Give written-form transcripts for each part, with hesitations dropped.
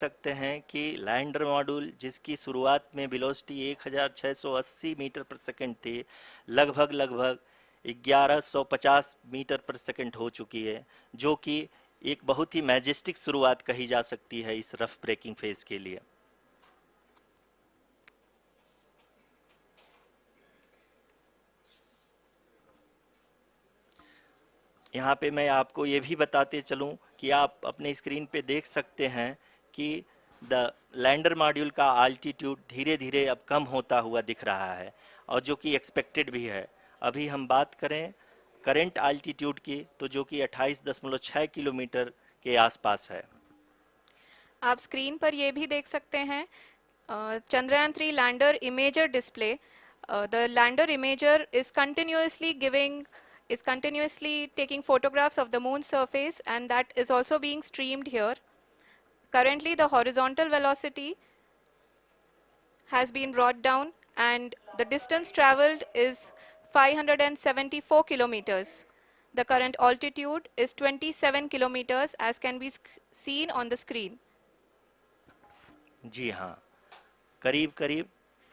सकते हैं कि लैंडर मॉड्यूल जिसकी शुरुआत में वेलोसिटी 1680 मीटर पर सेकंड थी, लगभग लगभग 1150 मीटर पर सेकंड हो चुकी है, जो कि एक बहुत ही मैजेस्टिक शुरुआत कही जा सकती है इस रफ ब्रेकिंग फेज के लिए। यहाँ पे मैं आपको ये भी बताते चलूँ कि आप अपने स्क्रीन पे देख सकते हैं कि द लैंडर मॉड्यूल का आल्टीट्यूड धीरे धीरे अब कम होता हुआ दिख रहा है, और जो कि एक्सपेक्टेड भी है। अभी हम बात करें करंट आल्टीट्यूड की, तो जो कि 28.6 किलोमीटर के आसपास है। आप स्क्रीन पर ये भी देख सकते हैं Chandrayaan-3 lander imager display. The lander imager is continuously taking photographs of the moon's surface, and that is also being streamed here. Currently, the horizontal velocity has been brought down, and the distance traveled is 574 kilometers. The current altitude is 27 kilometers, as can be seen on the screen. जी हाँ, करीब करीब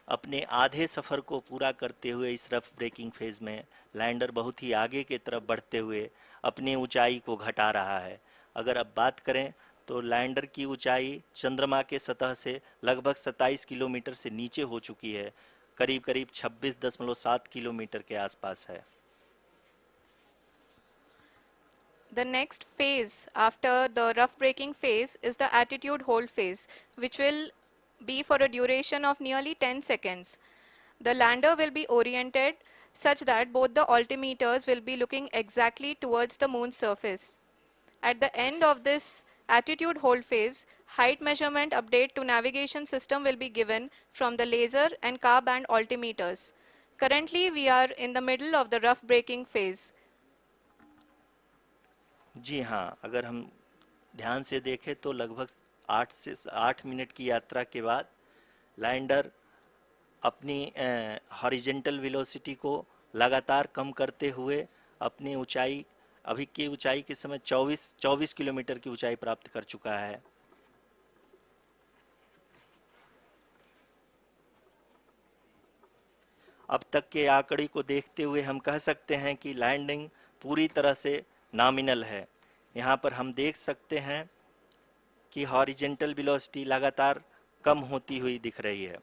अपने आधे सफ़र को पूरा करते हुए इस रफ ब्रेकिंग फेज में लैंडर बहुत ही आगे की तरफ बढ़ते हुए अपनी ऊंचाई को घटा रहा है। अगर अब बात करें तो लैंडर की ऊंचाई चंद्रमा के सतह से लगभग 27 किलोमीटर से नीचे हो चुकी है, करीब करीब 26.7 किलोमीटर के आसपास है। The next phase after the rough braking phase is the attitude hold phase, which will be for a duration of nearly 10 seconds. The lander will be oriented such that both the altimeters will be looking exactly towards the moon's surface. At the end of this attitude hold phase, height measurement update to navigation system will be given from the laser and car band altimeters. Currently, we are in the middle of the rough braking phase. जी हाँ, अगर हम ध्यान से देखें तो लगभग 8 minute की यात्रा के बाद लैंडर अपनी हॉरिजेंटल वेलोसिटी को लगातार कम करते हुए अपनी ऊंचाई, अभी की ऊंचाई के समय 24 किलोमीटर की ऊंचाई प्राप्त कर चुका है। अब तक के आंकड़े को देखते हुए हम कह सकते हैं कि लैंडिंग पूरी तरह से नॉमिनल है। यहाँ पर हम देख सकते हैं कि हॉरिजेंटल वेलोसिटी लगातार कम होती हुई दिख रही है।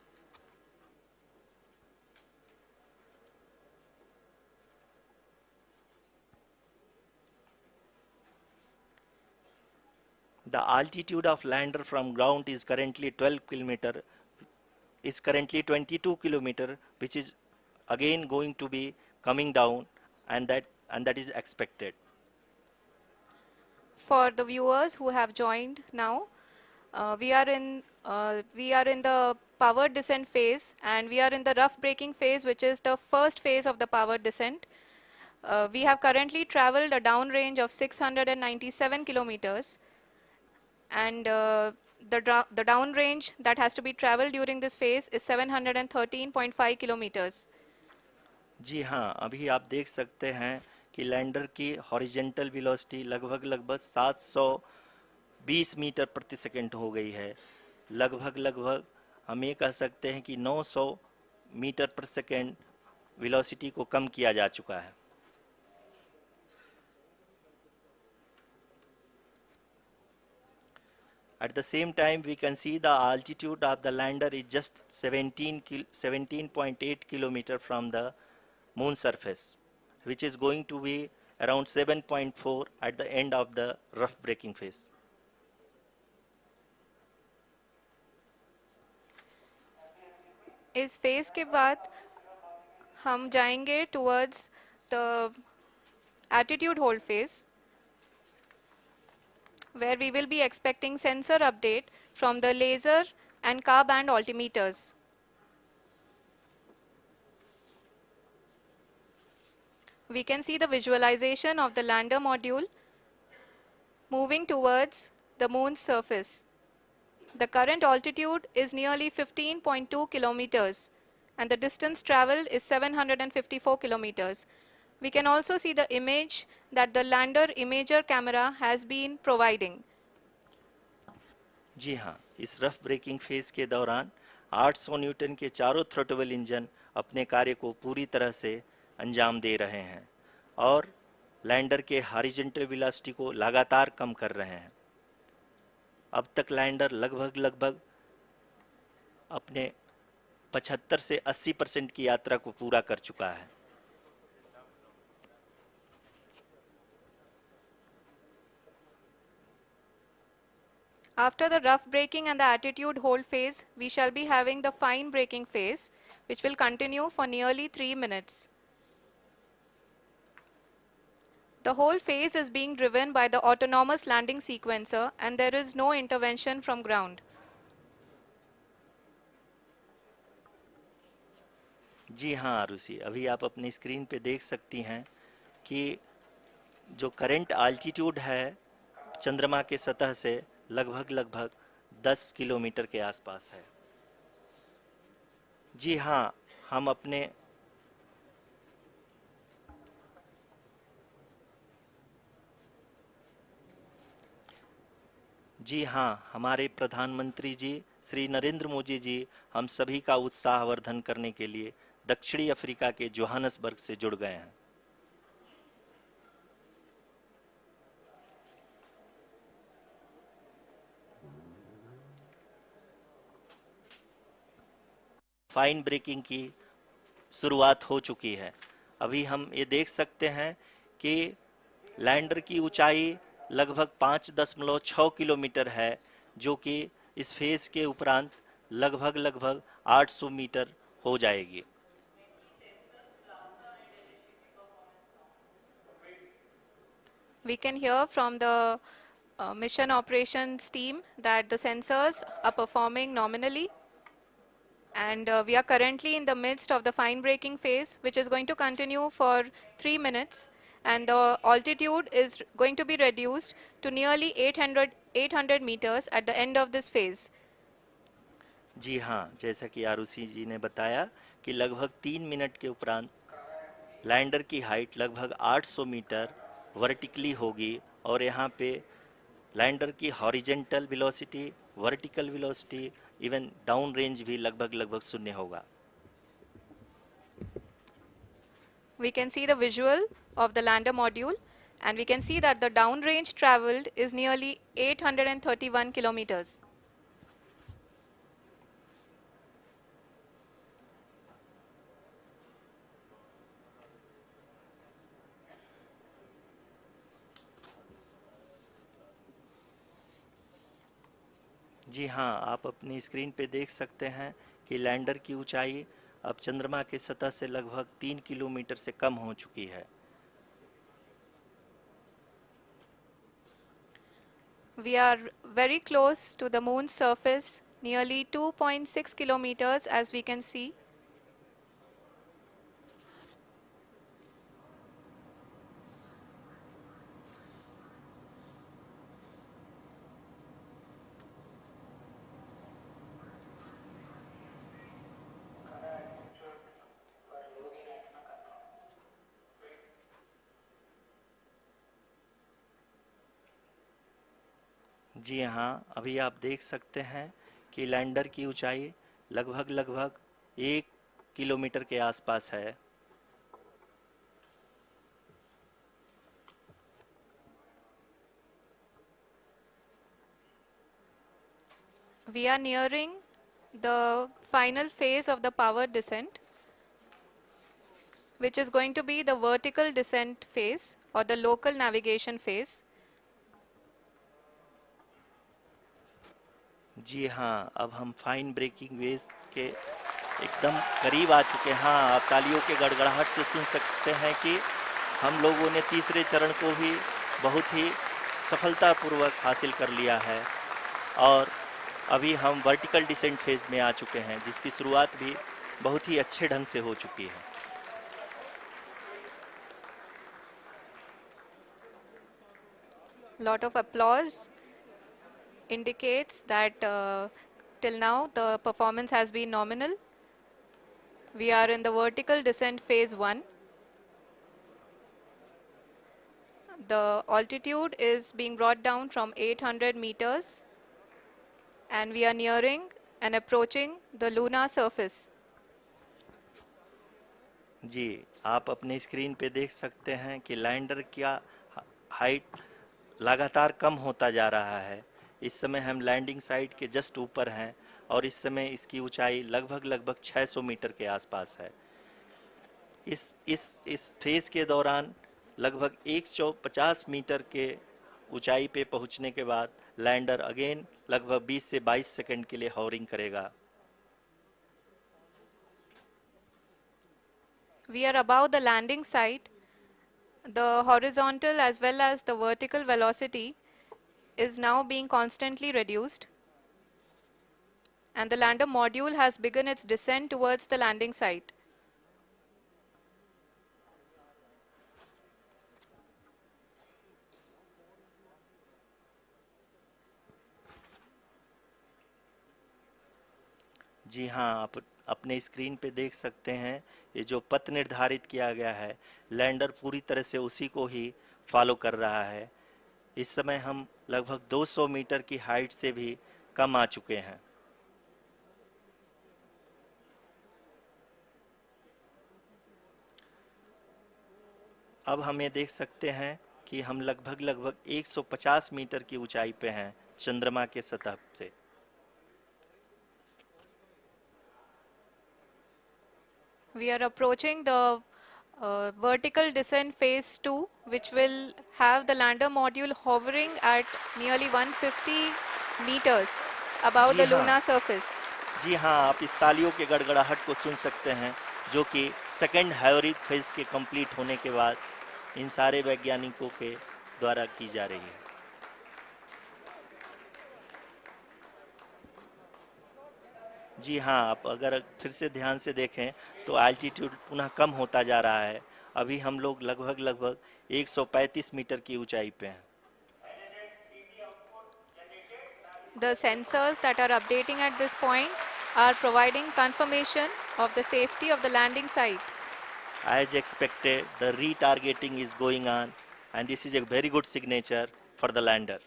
The altitude of lander from ground is currently 22 kilometer, which is again going to be coming down, and that is expected. For the viewers who have joined now, we are in the power descent phase, and we are in the rough braking phase, which is the first phase of the power descent. We have currently traveled a downrange of 697 kilometers, and the downrange that has to be traveled during this phase is 713.5 kilometers. जी हाँ, अभी आप देख सकते हैं कि lander की horizontal velocity लगभग लगभग 720 मीटर प्रति सेकंड हो गई है। लगभग लगभग हम ये कह सकते हैं कि 900 मीटर प्रति सेकंड वेलोसिटी को कम किया जा चुका है। At the same time, we can see the altitude of the lander is just 17.8 kilometer from the moon surface, which is going to be around 7.4 at the end of the rough braking phase. इस phase के बाद हम जाएंगे towards the attitude hold phase, where we will be expecting sensor update from the laser and car band altimeters. We can see the visualization of the lander module moving towards the moon's surface. The current altitude is nearly 15.2 kilometers, and the distance traveled is 754 kilometers. We can also see the image that the lander imager camera has been providing. जी हाँ, इस rough breaking phase के दौरान 800 Newton के चारों throttle engine अपने कार्य को पूरी तरह से अंजाम दे रहे हैं और लैंडर के हॉरिजॉन्टल वेलोसिटी को लगातार कम कर रहे हैं। अब तक लैंडर लगभग लगभग अपने 75 से 80% की यात्रा को पूरा कर चुका है। After the rough braking and the attitude hold phase, we shall be having the fine braking phase, which will continue for nearly 3 minutes. The whole phase is being driven by the autonomous landing sequencer and there is no intervention from ground. जी हाँ आरुषि, अभी आप अपनी screen पे देख सकती हैं कि जो करंट आल्टीट्यूड है चंद्रमा के सतह से लगभग लगभग 10 किलोमीटर के आसपास है। जी हाँ, हम अपने जी हाँ, हमारे प्रधानमंत्री जी श्री नरेंद्र मोदी जी हम सभी का उत्साहवर्धन करने के लिए दक्षिणी अफ्रीका के जोहानसबर्ग से जुड़ गए हैं। फाइन ब्रेकिंग की शुरुआत हो चुकी है। अभी हम ये देख सकते हैं कि लैंडर की ऊंचाई लगभग 5.6 किलोमीटर है, जो कि इस फेज के उपरांत लगभग लगभग 800 मीटर हो जाएगी। We can hear from the mission operations team that the sensors are performing nominally and we are currently in the midst of the fine braking phase, which is going to continue for 3 minutes and the altitude is going to be reduced to nearly 800 meters at the end of this phase. जी हाँ, जैसा कि आरुषि जी ने बताया कि लगभग 3 minute के उपरांत lander की हाइट लगभग 800 मीटर वर्टिकली होगी और यहाँ पे लैंडर की horizontal velocity, vertical velocity, even down range भी लगभग लगभग शून्य होगा। We can see the visual of the lander module and we can see that the downrange traveled is nearly 831 kilometers. जी हाँ, आप अपनी स्क्रीन पे देख सकते हैं कि लैंडर की ऊंचाई अब चंद्रमा की सतह से लगभग 3 किलोमीटर से कम हो चुकी है। We are very close to the moon's surface, nearly 2.6 kilometers as we can see. जी हाँ, अभी आप देख सकते हैं कि लैंडर की ऊंचाई लगभग लगभग 1 किलोमीटर के आसपास है। We are nearing the final phase of the power descent, which is going to be the vertical descent phase or the local navigation phase. जी हाँ, अब हम फाइन ब्रेकिंग वेव के एकदम करीब आ चुके हैं। हाँ, आप तालियों के गड़गड़ाहट से सुन सकते हैं कि हम लोगों ने तीसरे चरण को भी बहुत ही सफलतापूर्वक हासिल कर लिया है और अभी हम वर्टिकल डिसेंट फेज में आ चुके हैं, जिसकी शुरुआत भी बहुत ही अच्छे ढंग से हो चुकी है। Lot of applause indicates that till now the performance has been nominal. We are in the vertical descent phase 1. The altitude is being brought down from 800 meters and we are nearing and approaching the lunar surface. जी, आप अपने screen पे देख सकते हैं कि lander का height लगातार कम होता जा रहा है। इस समय हम लैंडिंग साइट के जस्ट ऊपर हैं और इस समय इसकी ऊंचाई लगभग 600 मीटर के आसपास है। इस फेज के दौरान लगभग 150 मीटर के ऊंचाई पे पहुंचने के बाद लैंडर अगेन लगभग 20 से 22 सेकंड के लिए हॉवरिंग करेगा। We are above the landing site. The horizontal as well as the vertical velocity is now being constantly reduced, and the lander module has begun its descent towards the landing site. जी हाँ, आप अपने screen पे देख सकते हैं ये जो पथ निर्धारित किया गया है, लैंडर पूरी तरह से उसी को ही फॉलो कर रहा है। इस समय हम लगभग 200 मीटर की हाइट से भी कम आ चुके हैं। अब हम ये देख सकते हैं कि हम लगभग 150 मीटर की ऊंचाई पे हैं चंद्रमा के सतह से। We are approaching the vertical descent phase 2, which will have the lander module hovering at nearly 150 meters above ji the हाँ, lunar surface. जी हाँ, आप इस तालियों के गड़गड़ाहट को सुन सकते हैं जो कि सेकंड हाइब्रिड फेज के कंप्लीट होने के बाद इन सारे वैज्ञानिकों के द्वारा की जा रही है। जी हाँ, आप अगर फिर से ध्यान से देखें तो एल्टीट्यूड पुनः कम होता जा रहा है। अभी हम लोग लगभग 135 मीटर की ऊंचाई पे हैं। The sensors that are updating at this point are providing confirmation of the safety of the landing site. As expected, the retargeting is going on and this is a very good signature for the lander.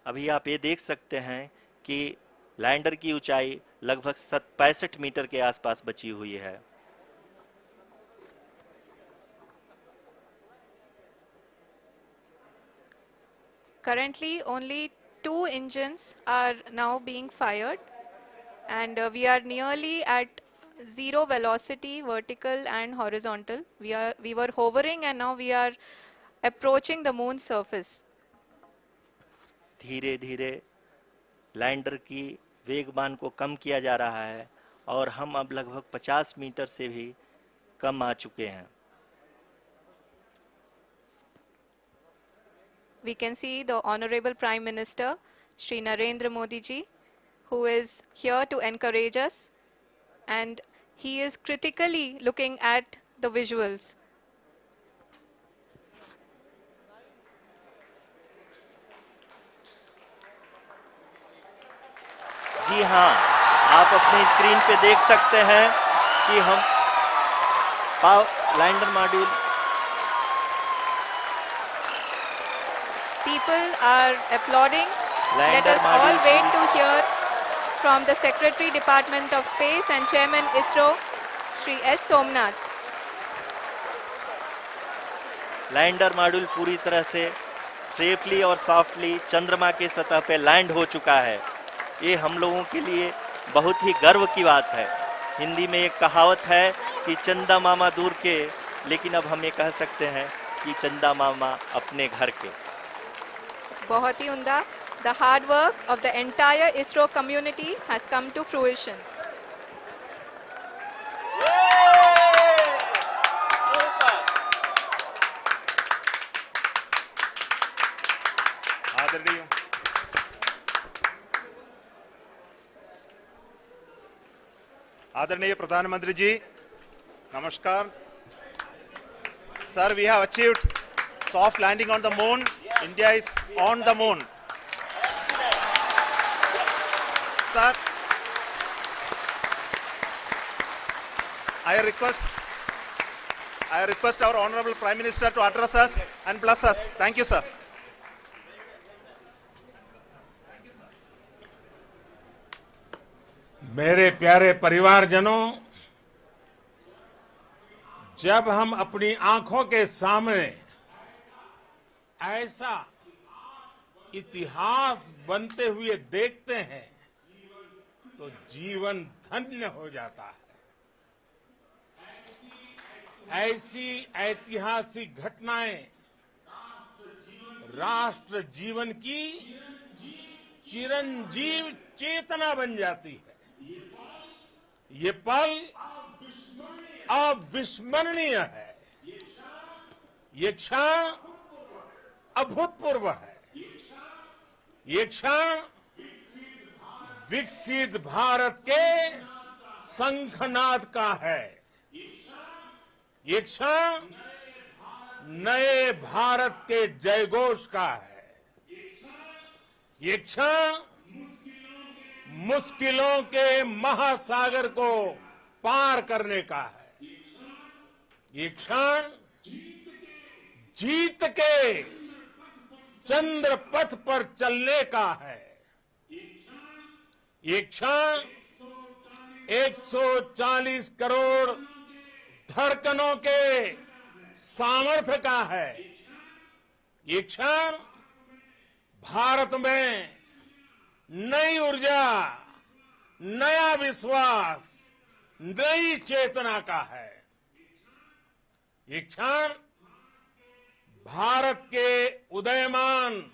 अभी आप ये देख सकते हैं कि lander की ऊंचाई लगभग 65 मीटर के आसपास बची हुई है। Currently, only 2 engines are now being fired, and we are nearly at zero velocity, vertical and horizontal. We were hovering, and now we are approaching the moon's surface. धीरे धीरे लैंडर की वेगमान को कम किया जा रहा है और हम अब लगभग 50 मीटर से भी कम आ चुके हैं। We can see the Honorable Prime Minister, Shri Narendra Modi ji, who is here to encourage us, and he is critically looking at the visuals. जी हाँ, आप अपने स्क्रीन पे देख सकते हैं कि हम lander module People are applauding. Let lander us all module wait to hear from the Secretary Department of Space and Chairman ISRO, Shri S. Somnath. Lander module पूरी तरह से सेफली और सॉफ्टली चंद्रमा के सतह पे लैंड हो चुका है। ये हम लोगों के लिए बहुत ही गर्व की बात है। हिंदी में एक कहावत है कि चंदा मामा दूर के, लेकिन अब हम ये कह सकते हैं कि चंदा मामा अपने घर के। बहुत ही उम्दा. The hard work of the entire ISRO community has come to fruition. आदरणीय आदरणीय प्रधानमंत्री जी, नमस्कार. Sir, we have achieved soft landing on the moon. India is on the moon. Sir, I request our Honorable Prime Minister to address us and bless us. Thank you, sir. मेरे प्यारे परिवारजनों, जब हम अपनी आंखों के सामने ऐसा इतिहास बनते हुए देखते हैं तो जीवन धन्य हो जाता है। ऐसी ऐतिहासिक घटनाएं राष्ट्र जीवन की चिरंजीव चेतना बन जाती है। ये पल अविस्मरणीय है। ये क्षण अभूतपूर्व है। ये क्षण विकसित भारत के शंखनाद का है। ये क्षण नए भारत के जयघोष का है। ये क्षण मुश्किलों के महासागर को पार करने का है। ये क्षण जीत के चंद्र पथ पर चलने का है। ये क्षण 140 करोड़ धड़कनों के सामर्थ्य का है। ये क्षण भारत में नई ऊर्जा, नया विश्वास, नई चेतना का है। ये क्षण भारत के उदयमान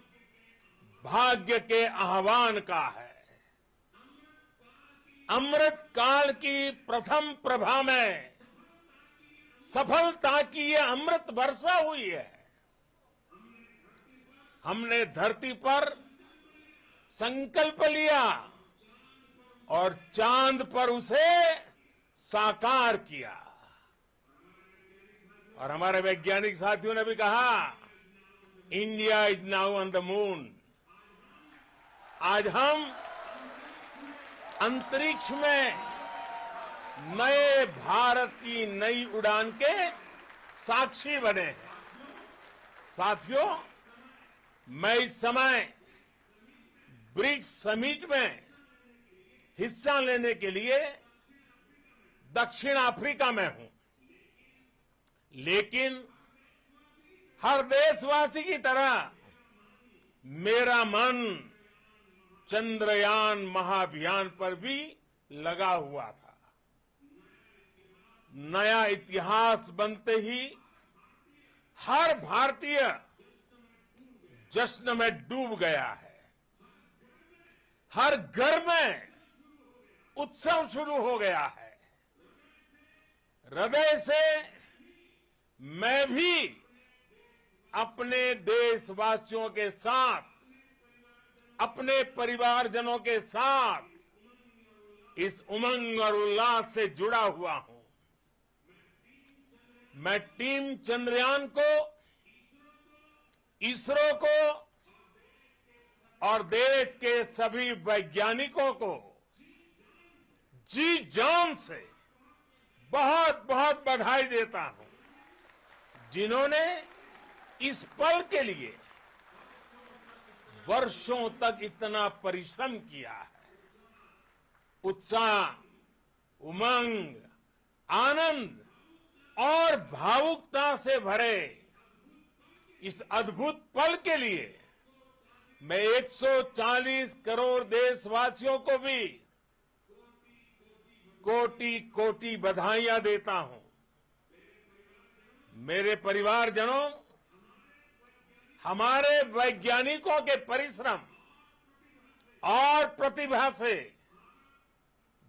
भाग्य के आह्वान का है। अमृत काल की प्रथम प्रभा में सफलता की ये अमृत वर्षा हुई है। हमने धरती पर संकल्प लिया और चांद पर उसे साकार किया। और हमारे वैज्ञानिक साथियों ने भी कहा, India is now on the moon. आज हम अंतरिक्ष में नए भारत की नई उड़ान के साक्षी बने हैं। साथियों, मैं इस समय ब्रिक्स समिट में हिस्सा लेने के लिए दक्षिण अफ्रीका में हूं, लेकिन हर देशवासी की तरह मेरा मन चंद्रयान महाअभियान पर भी लगा हुआ था। नया इतिहास बनते ही हर भारतीय जश्न में डूब गया है। हर घर में उत्सव शुरू हो गया है। हृदय से मैं भी अपने देशवासियों के साथ, अपने परिवारजनों के साथ इस उमंग और उल्लास से जुड़ा हुआ हूं। मैं टीम चंद्रयान को, इसरो को और देश के सभी वैज्ञानिकों को जी जान से बहुत बहुत बधाई देता हूं, जिन्होंने इस पल के लिए वर्षों तक इतना परिश्रम किया है। उत्साह, उमंग, आनंद और भावुकता से भरे इस अद्भुत पल के लिए मैं 140 करोड़ देशवासियों को भी कोटि कोटि बधाइयां देता हूं। मेरे परिवारजनों, हमारे वैज्ञानिकों के परिश्रम और प्रतिभा से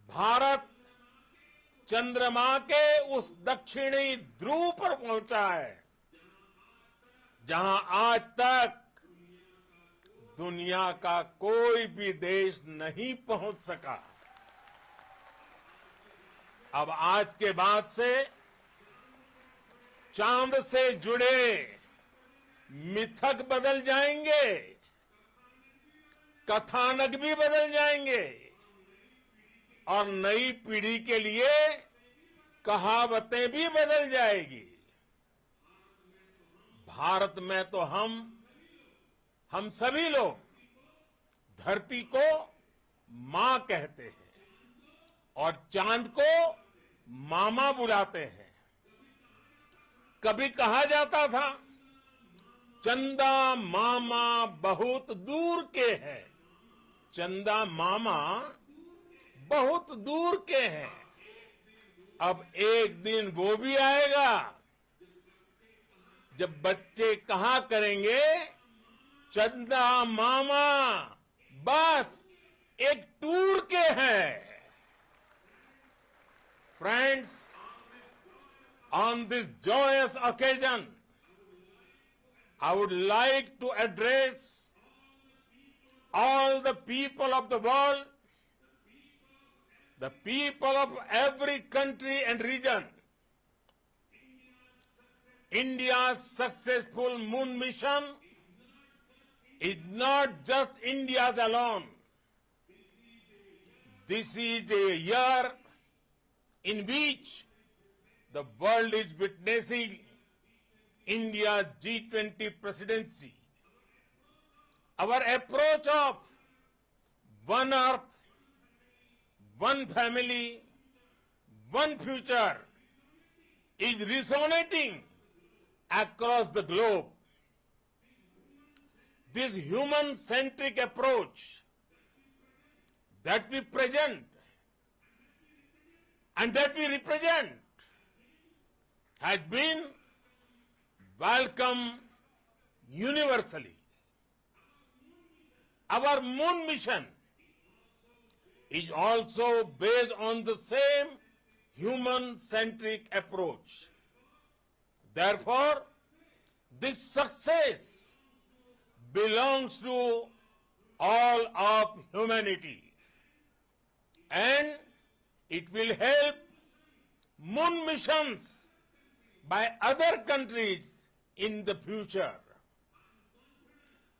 भारत चंद्रमा के उस दक्षिणी ध्रुव पर पहुंचा है, जहां आज तक दुनिया का कोई भी देश नहीं पहुंच सका। अब आज के बाद से चांद से जुड़े मिथक बदल जाएंगे, कथानक भी बदल जाएंगे और नई पीढ़ी के लिए कहावतें भी बदल जाएगी। भारत में तो हम सभी लोग धरती को मां कहते हैं। और चांद को मामा बुलाते हैं। कभी कहा जाता था चंदा मामा बहुत दूर के हैं, चंदा मामा बहुत दूर के हैं। अब एक दिन वो भी आएगा जब बच्चे कहा करेंगे चंदा मामा बस एक टूर के हैं। Friends, on this joyous occasion, I would like to address all the people of the world, the people of every country and region. India's successful moon mission is not just India's alone. This is a year in which the world is witnessing India's G20 presidency. Our approach of one earth, one family, one future is resonating across the globe. This human-centric approach that we present and that we represent has been welcomed universally. Our moon mission is also based on the same human-centric approach. Therefore, this success belongs to all of humanity, and it will help moon missions by other countries in the future.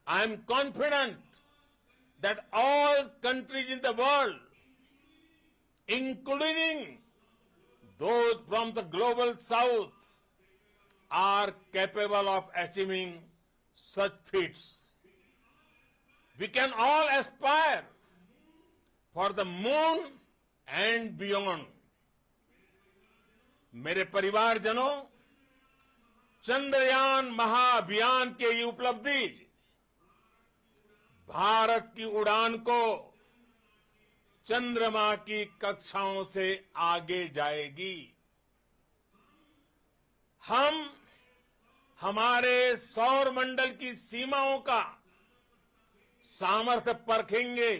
I am confident that all countries in the world, including those from the global south, are capable of achieving such feats. We can all aspire for the moon and beyond. मेरे परिवारजनों, चंद्रयान महाअभियान के ये उपलब्धि भारत की उड़ान को चंद्रमा की कक्षाओं से आगे जाएगी। हम हमारे सौर मंडल की सीमाओं का सामर्थ्य परखेंगे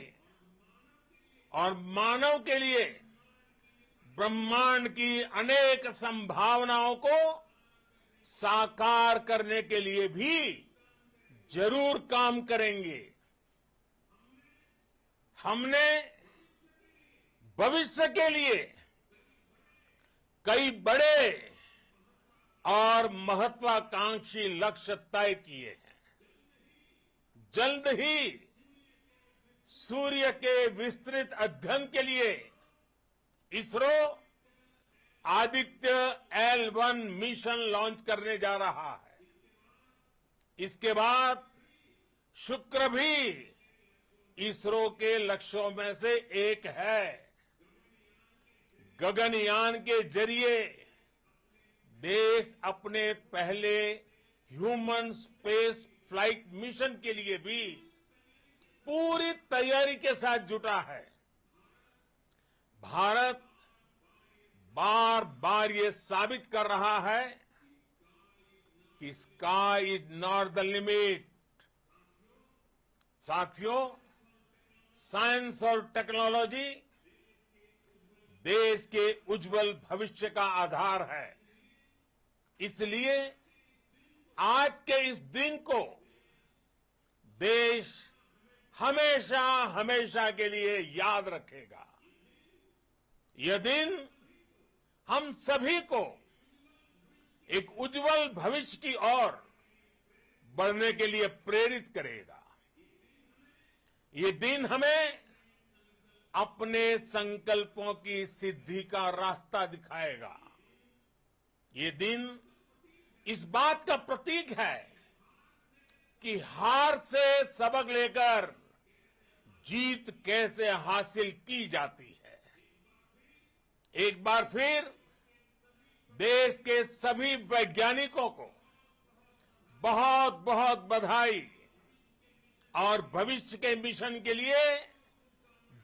और मानव के लिए ब्रह्मांड की अनेक संभावनाओं को साकार करने के लिए भी जरूर काम करेंगे। हमने भविष्य के लिए कई बड़े और महत्वाकांक्षी लक्ष्य तय किए हैं। जल्द ही सूर्य के विस्तृत अध्ययन के लिए ISRO Aditya L1 mission launch करने जा रहा है। इसके बाद शुक्र भी इसरो के लक्ष्यों में से एक है। गगनयान के जरिए देश अपने पहले ह्यूमन स्पेस फ्लाइट मिशन के लिए भी पूरी तैयारी के साथ जुटा है। भारत बार बार ये साबित कर रहा है कि sky is not the limit. साथियों, साइंस और टेक्नोलॉजी देश के उज्जवल भविष्य का आधार है। इसलिए आज के इस दिन को देश हमेशा हमेशा के लिए याद रखेगा। यह दिन हम सभी को एक उज्जवल भविष्य की ओर बढ़ने के लिए प्रेरित करेगा। ये दिन हमें अपने संकल्पों की सिद्धि का रास्ता दिखाएगा। ये दिन इस बात का प्रतीक है कि हार से सबक लेकर जीत कैसे हासिल की जाती है। एक बार फिर देश के सभी वैज्ञानिकों को बहुत बहुत बधाई और भविष्य के मिशन के लिए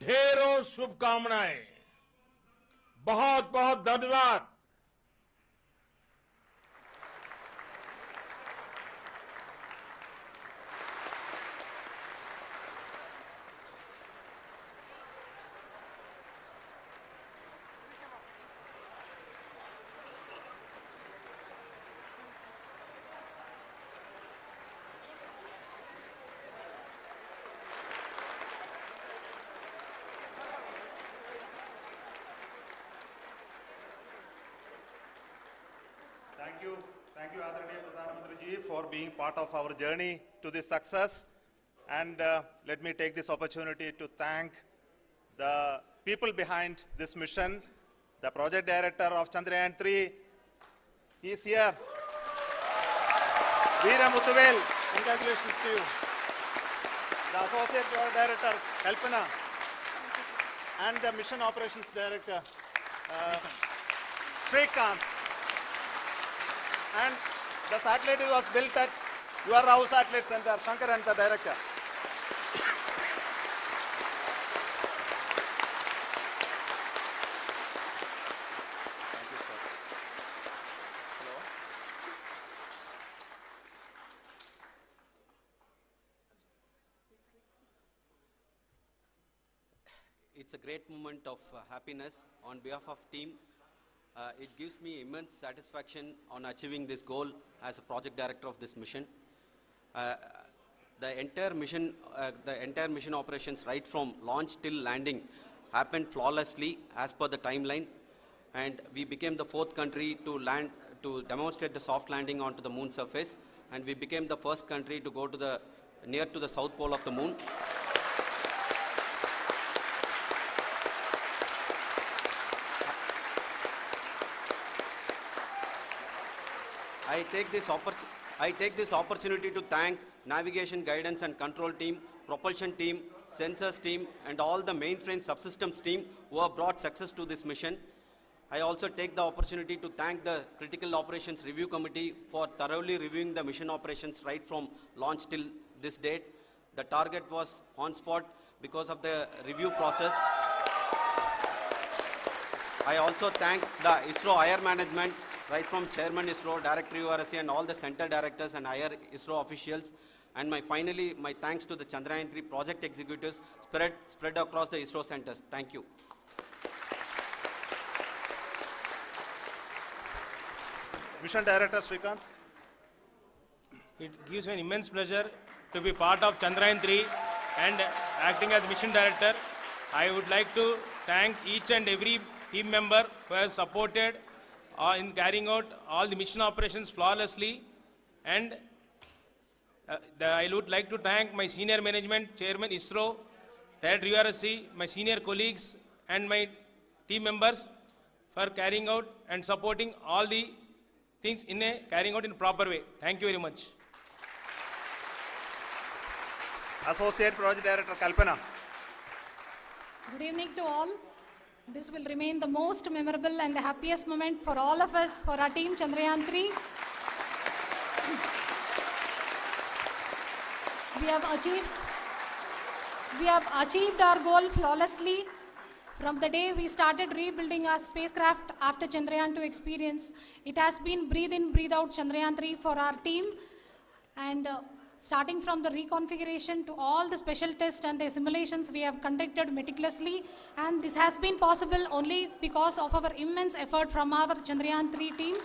ढेरों शुभकामनाएं। बहुत बहुत धन्यवाद। Thank you, Adaraniya Pradhan Mantri ji, for being part of our journey to this success. And let me take this opportunity to thank the people behind this mission, the project director of Chandrayaan-3. He is here. Vikram, congratulations to you. The associate project director, Kalpana, and the mission operations director, Srikanth. And the satellite was built at your Rao Satellite Center, Chandrayaan, the director. Thank you, sir. Hello. It's a great moment of happiness on behalf of team. It gives me immense satisfaction on achieving this goal as a project director of this mission. The entire mission operations right from launch till landing happened flawlessly as per the timeline, and we became the 4th country to demonstrate the soft landing onto the moon surface, and we became the first country to go to near to the south pole of the moon. I take this opportunity to thank navigation, guidance and control team, propulsion team, sensors team and all the mainframe subsystems team who have brought success to this mission. I also take the opportunity to thank the Critical Operations Review Committee for thoroughly reviewing the mission operations right from launch till this date. The target was on spot because of the review process. I also thank the ISRO higher management, right from Chairman ISRO, Director URSC and all the center directors and higher ISRO officials. And finally, my thanks to the Chandrayaan-3 project executives spread across the ISRO centers. Thank you. Mission Director Srikanth. It gives me an immense pleasure to be part of Chandrayaan-3 and acting as Mission Director. I would like to thank each and every team member who has supported in carrying out all the mission operations flawlessly. And I would like to thank my senior management, Chairman ISRO, Director URSC, my senior colleagues and my team members for carrying out and supporting all the things carrying out in a proper way. Thank you very much. Associate Project Director Kalpana. Good evening to all. This will remain the most memorable and the happiest moment for all of us, for our team Chandrayaan-3. We have achieved our goal flawlessly. From the day we started rebuilding our spacecraft after Chandrayaan-2 experience, it has been breathe in, breathe out Chandrayaan-3 for our team. And starting from the reconfiguration to all the special tests and the simulations we have conducted meticulously. And this has been possible only because of our immense effort from our Chandrayaan-3 team.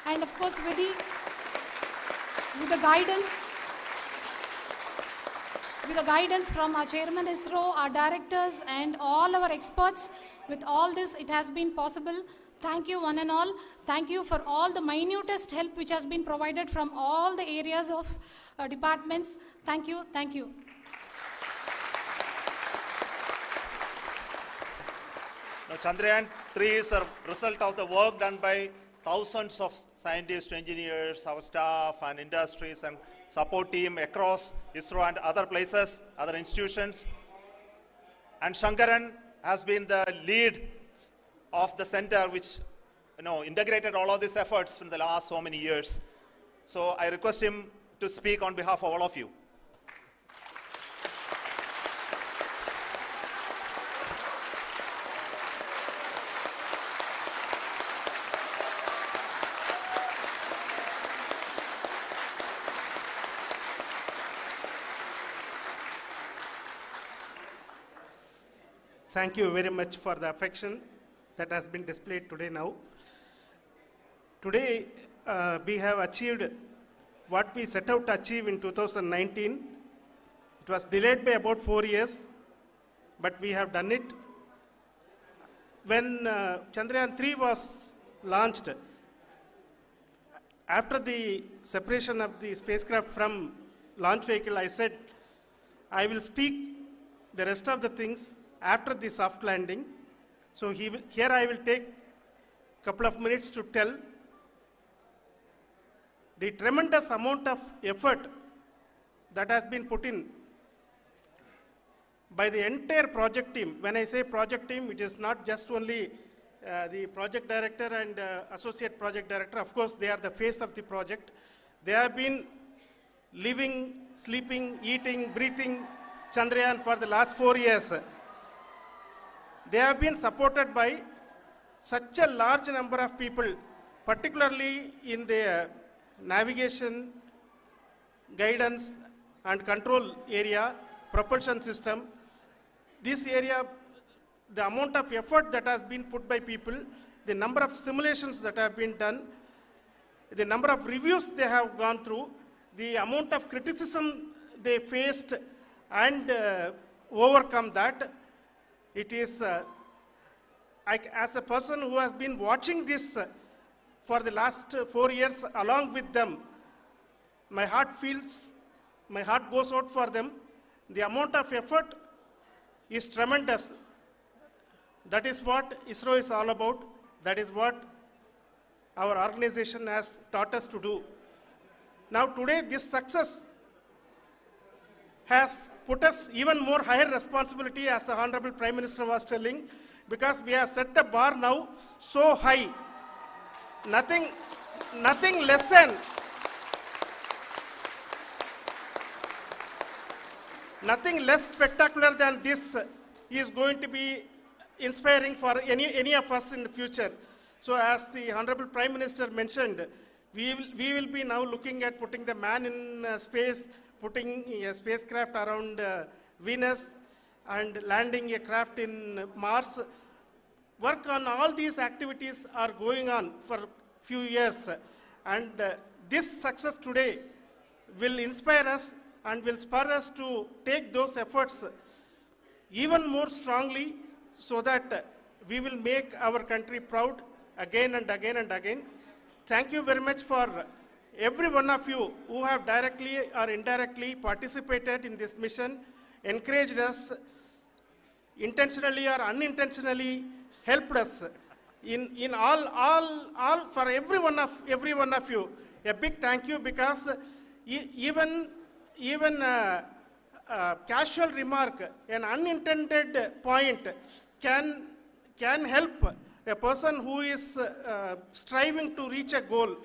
And of course with the guidance from our Chairman ISRO, our directors and all our experts. With all this, it has been possible. Thank you one and all. Thank you for all the minutest help which has been provided from all the areas of departments. Thank you. Thank you. Now, Chandrayaan-3 is a result of the work done by thousands of scientists, engineers, our staff and industries and support team across ISRO and other places, other institutions. And Shankaran has been the lead of the center which integrated all of these efforts in the last so many years. So I request him to speak on behalf of all of you. Thank you very much for the affection that has been displayed today now. Today, we have achieved what we set out to achieve in 2019. It was delayed by about 4 years, but we have done it. When Chandrayaan-3 was launched, after the separation of the spacecraft from launch vehicle, I said, I will speak the rest of the things after the soft landing. So here I will take a couple of minutes to tell the tremendous amount of effort that has been put in by the entire project team. When I say project team, it is not just only the project director and associate project director. Of course, they are the face of the project. They have been living, sleeping, eating, breathing Chandrayaan for the last 4 years. They have been supported by such a large number of people, particularly in the navigation, guidance and control area, propulsion system. This area, the amount of effort that has been put by people, the number of simulations that have been done, the number of reviews they have gone through, the amount of criticism they faced and overcome that. It is, as a person who has been watching this for the last 4 years along with them, my heart goes out for them. The amount of effort is tremendous. That is what ISRO is all about. That is what our organization has taught us to do. Now today, this success has put us even more higher responsibility, as the Honorable Prime Minister was telling, because we have set the bar now so high. Nothing less spectacular than this is going to be inspiring for any of us in the future. So as the Honorable Prime Minister mentioned, we will be now looking at putting the man in space, putting a spacecraft around Venus and landing a craft in Mars. Work on all these activities are going on for few years, and this success today will inspire us and will spur us to take those efforts even more strongly, so that we will make our country proud again and again and again. Thank you very much for every one of you who have directly or indirectly participated in this mission, encouraged us, intentionally or unintentionally helped us in all for every one of you. A big thank you, because even casual remark, an unintended point can help a person who is striving to reach a goal.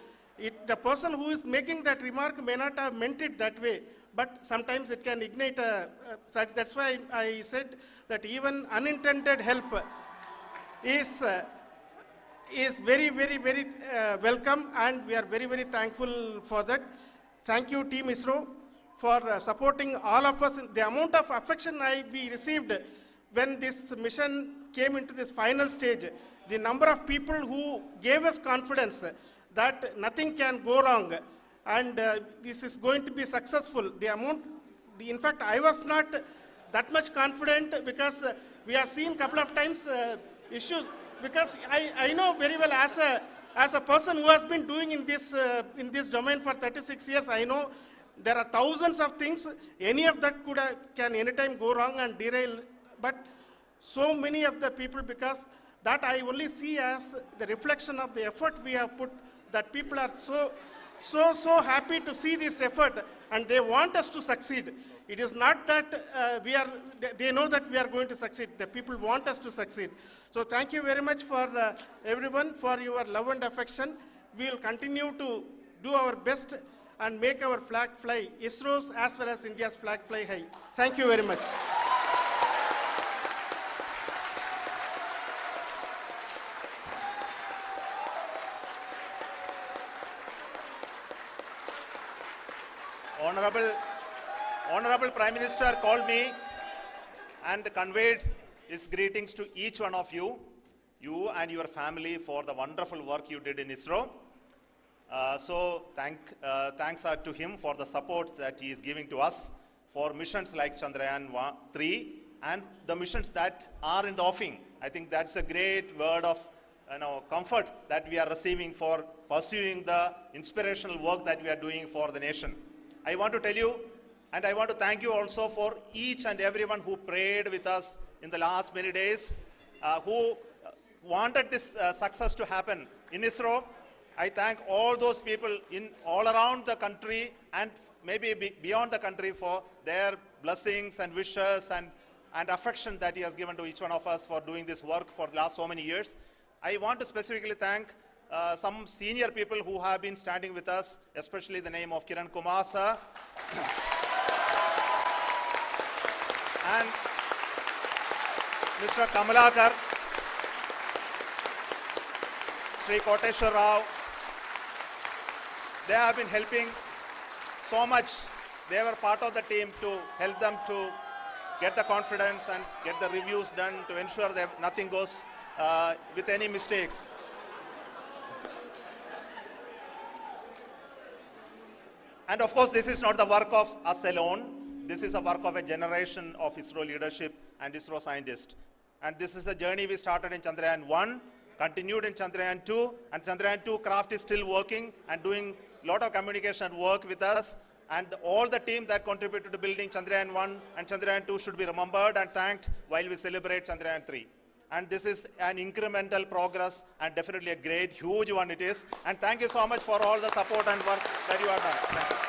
The person who is making that remark may not have meant it that way, but sometimes it can ignite that's why I said that even unintended help is very, very, very welcome, and we are very, very thankful for that. Thank you, Team ISRO, for supporting all of us. The amount of affection we received when this mission came into this final stage, the number of people who gave us confidence that nothing can go wrong and this is going to be successful. In fact, I was not that much confident, because we have seen a couple of times issues, because I know very well, as a person who has been doing in this domain for 36 years, I know there are thousands of things. Any of that can anytime go wrong and derail, but so many of the people, because that I only see as the reflection of the effort we have put, that people are so happy to see this effort and they want us to succeed. It is not that they know that we are going to succeed. The people want us to succeed. So thank you very much for everyone for your love and affection. We will continue to do our best and make our flag fly, ISRO's as well as India's flag fly high. Thank you very much. Honorable Prime Minister called me and conveyed his greetings to each one of you and your family for the wonderful work you did in ISRO. Thanks are to him for the support that he is giving to us for missions like Chandrayaan-3 and the missions that are in the offing. I think that's a great word of comfort that we are receiving for pursuing the inspirational work that we are doing for the nation. I want to tell you, and I want to thank you also for each and everyone who prayed with us in the last many days, who wanted this success to happen in ISRO. I thank all those people all around the country and maybe beyond the country for their blessings and wishes and affection that he has given to each one of us for doing this work for the last so many years. I want to specifically thank some senior people who have been standing with us, especially the name of Kiran Kumar sir and Mr. Kamalakar, Sri Koteshwar Rao. They have been helping so much. They were part of the team to help them to get the confidence and get the reviews done to ensure that nothing goes with any mistakes. And of course, this is not the work of us alone. This is a work of a generation of ISRO leadership and ISRO scientists. And this is a journey we started in Chandrayaan-1, continued in Chandrayaan-2, and Chandrayaan-2 craft is still working and doing a lot of communication work with us. And all the team that contributed to building Chandrayaan-1 and Chandrayaan-2 should be remembered and thanked while we celebrate Chandrayaan-3. And this is an incremental progress and definitely a great, huge one it is. And thank you so much for all the support and work that you have done. Thank you.